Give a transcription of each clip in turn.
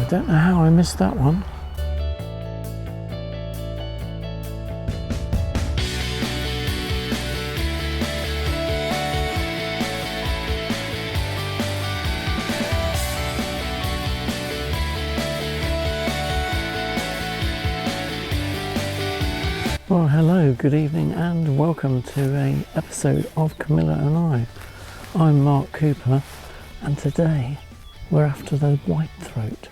I don't know how I missed that one. Well, hello, good evening and welcome to an episode of Camilla and I. I'm Mark Cooper and today we're after the whitethroat.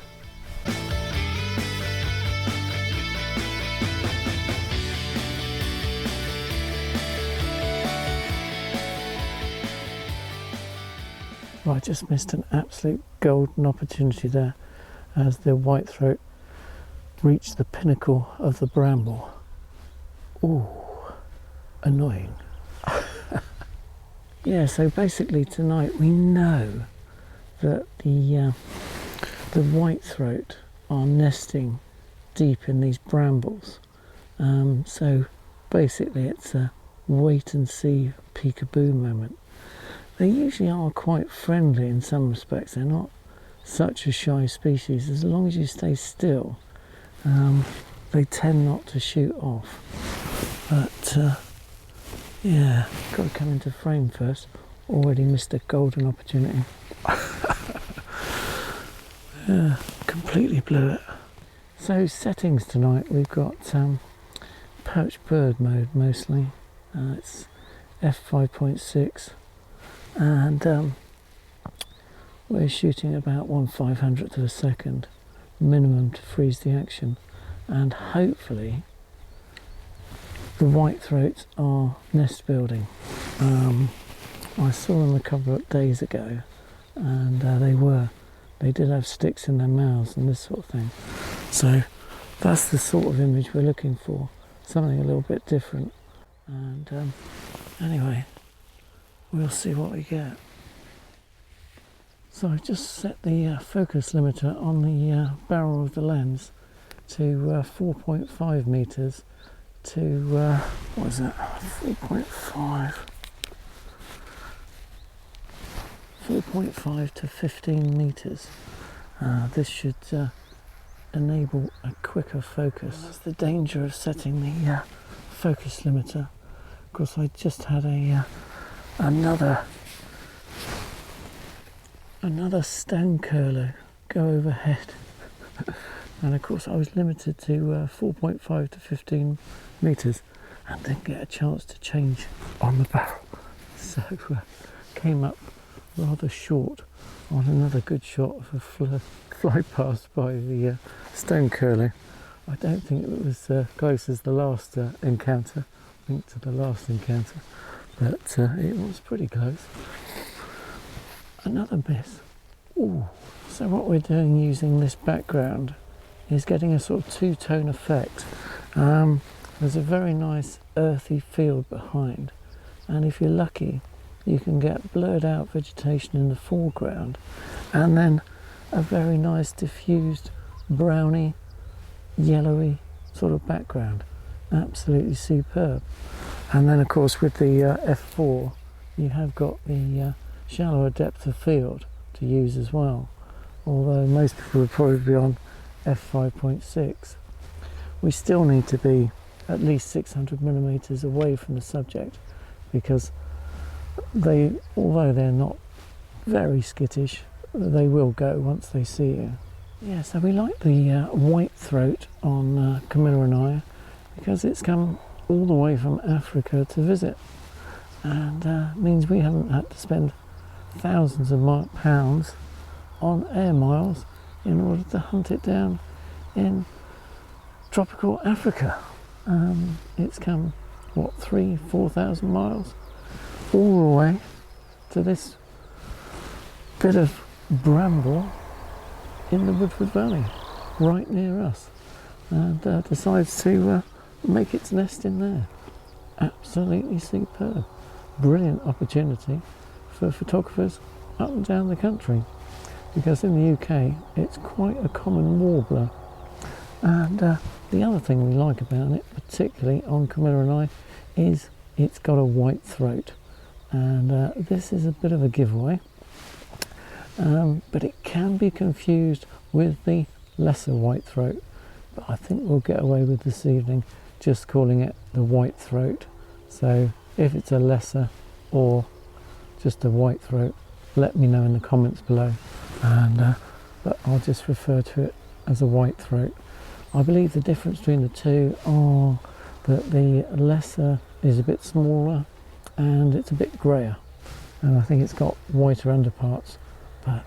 Well, I just missed an absolute golden opportunity there as the whitethroat reached the pinnacle of the bramble. Ooh, annoying. Yeah, so basically tonight we know that the whitethroat are nesting deep in these brambles. So basically it's a wait and see peekaboo moment. They usually are quite friendly in some respects. They're not such a shy species. As long as you stay still, they tend not to shoot off. But yeah, got to come into frame first. Already missed a golden opportunity. Yeah, completely blew it. So settings tonight, we've got perched bird mode mostly. It's f5.6 and we're shooting about 1/500th of a second minimum to freeze the action, and hopefully the whitethroats are nest building. I saw them a couple of days ago and they did have sticks in their mouths and this sort of thing. So that's the sort of image we're looking for, something a little bit different. And anyway, we'll see what we get. So I've just set the focus limiter on the barrel of the lens to 4.5 meters to what is that? 4.5 to 15 meters. This should enable a quicker focus. That's the danger of setting the focus limiter. Of course, I just had another stone curler go overhead. And of course I was limited to 4.5 to 15 metres and didn't get a chance to change on the barrel. So came up rather short on another good shot of a fly past by the stone curlew. I don't think it was close as the last encounter, linked to the last encounter, but it was pretty close. Another miss. Ooh. So what we're doing using this background is getting a sort of two-tone effect. There's a very nice earthy field behind, and if you're lucky you can get blurred out vegetation in the foreground and then a very nice diffused browny yellowy sort of background. Absolutely superb. And then of course with the f4 you have got the shallower depth of field to use as well, although most people would probably be on f5.6. We still need to be at least 600 millimeters away from the subject, because although they're not very skittish, they will go once they see you. Yeah, so we like the whitethroat on Camilla and I because it's come all the way from Africa to visit, and means we haven't had to spend thousands of pounds on air miles in order to hunt it down in tropical Africa. It's come, what, 3,000-4,000 miles all the way to this bit of bramble in the Woodford Valley, right near us, and decides to make its nest in there. Absolutely superb. Brilliant opportunity for photographers up and down the country, because in the UK it's quite a common warbler. And the other thing we like about it, particularly on Camilla and I, is it's got a whitethroat, and this is a bit of a giveaway, but it can be confused with the lesser whitethroat, but I think we'll get away with this evening just calling it the whitethroat. So if it's a lesser or just a whitethroat, let me know in the comments below, and but I'll just refer to it as a whitethroat. I believe the difference between the two are that the lesser is a bit smaller and it's a bit greyer, and I think it's got whiter underparts, but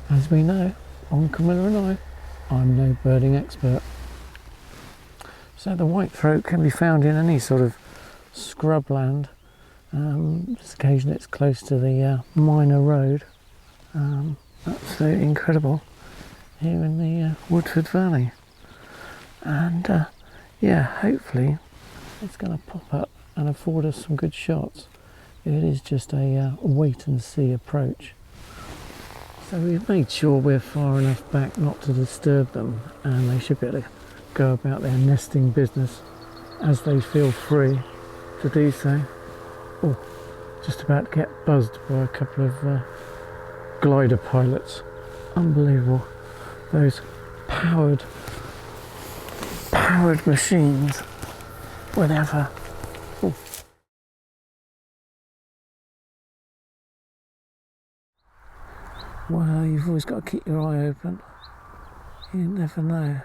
as we know on Camilla and I'm no birding expert. So the whitethroat can be found in any sort of scrubland. Just occasionally it's close to the minor road. Absolutely incredible here in the Woodford Valley, and yeah, hopefully it's going to pop up and afford us some good shots. It is just a wait and see approach. So we've made sure we're far enough back not to disturb them, and they should be able to go about their nesting business as they feel free to do so. Oh, just about to get buzzed by a couple of glider pilots. Unbelievable. Those powered machines. Whatever. Oh. Well, you've always got to keep your eye open. You never know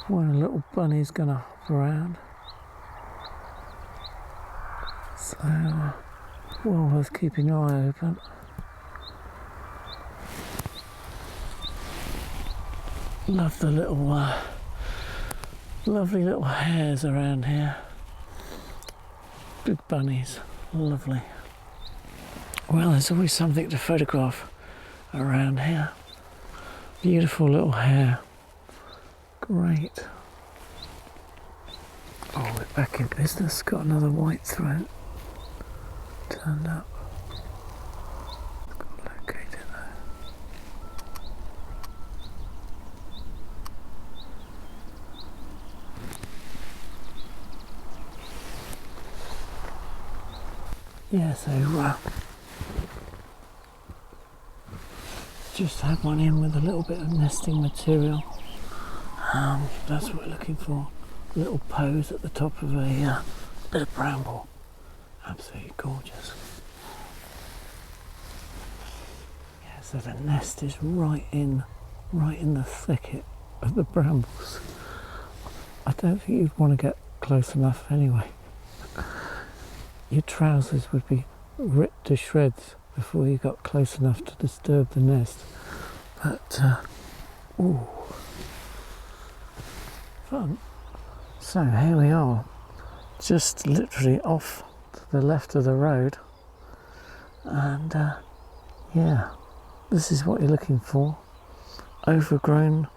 when a little bunny's gonna hop around. So, well worth keeping your eye open. Love the little, lovely little hares around here. Big bunnies, lovely. Well, there's always something to photograph around here. Beautiful little hare. Great. Oh, we're back in business. Got another whitethroat turned up. Got located there. Yeah, so just had one in with a little bit of nesting material. That's what we're looking for. A little pose at the top of a bit of bramble. Absolutely gorgeous. Yeah, so the nest is right in the thicket of the brambles. I don't think you'd want to get close enough anyway. Your trousers would be ripped to shreds before you got close enough to disturb the nest. But ooh, fun. So here we are, just literally off to the left of the road, and yeah, this is what you're looking for. Overgrown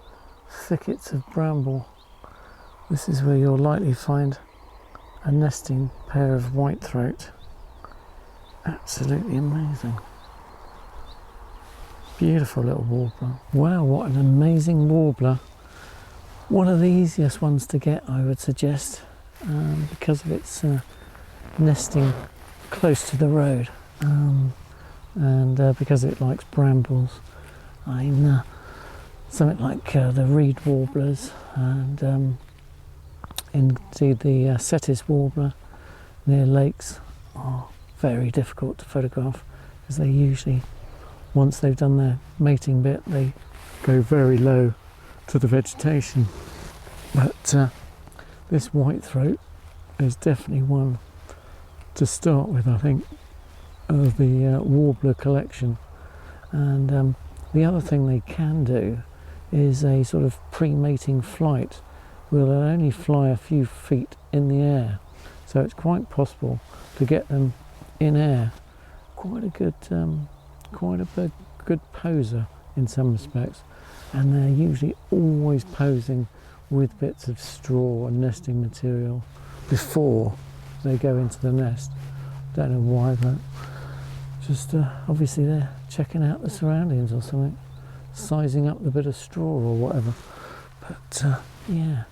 thickets of bramble. This is where you'll likely find a nesting pair of whitethroat. Absolutely amazing. Beautiful little warbler. Wow, what an amazing warbler. One of the easiest ones to get, I would suggest, because of its nesting close to the road, and because it likes brambles. I mean, something like the reed warblers, and indeed the Setis warbler near lakes are very difficult to photograph, because they usually, once they've done their mating bit, they go very low to the vegetation. But this whitethroat is definitely one to start with, I think, of the warbler collection. And the other thing they can do is a sort of pre-mating flight where they'll only fly a few feet in the air, so it's quite possible to get them in air. Quite a good poser in some respects, and they're usually always posing with bits of straw and nesting material before they go into the nest. Don't know why, but just obviously they're checking out the surroundings or something, sizing up the bit of straw or whatever. But yeah,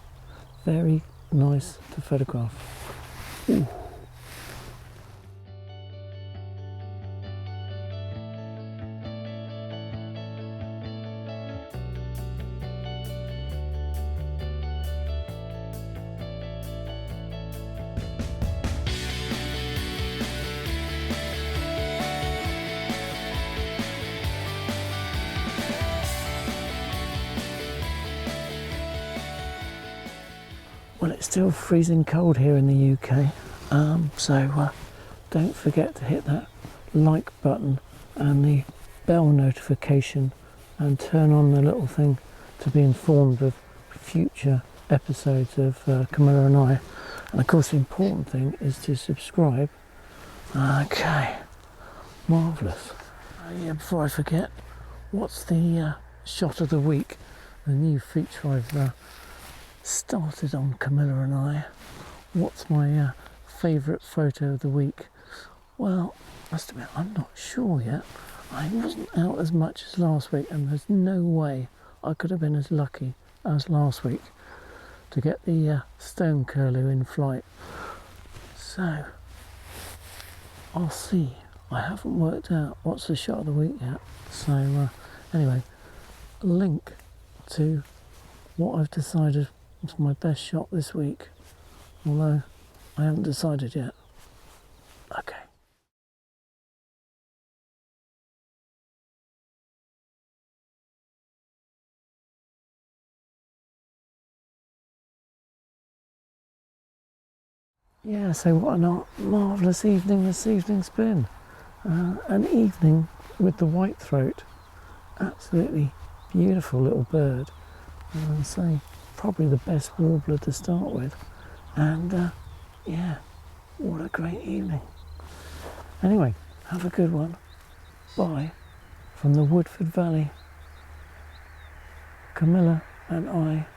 very nice to photograph. Ooh. Well, it's still freezing cold here in the UK, so don't forget to hit that like button and the bell notification and turn on the little thing to be informed of future episodes of Camilla and I. And of course the important thing is to subscribe. Okay, marvellous. Yeah, before I forget, what's the shot of the week? The new feature I've started on Camilla and I. What's my favourite photo of the week? Well, I must admit, I'm not sure yet. I wasn't out as much as last week, and there's no way I could have been as lucky as last week to get the stone curlew in flight. So, I'll see. I haven't worked out what's the shot of the week yet. So, anyway, a link to what I've decided was my best shot this week, although I haven't decided yet. Okay. Yeah, so what a marvellous evening this evening's been. An evening with the whitethroat. Absolutely beautiful little bird. I'd say probably the best warbler to start with. And yeah, what a great evening. Anyway, have a good one. Bye from the Woodford Valley. Camilla and I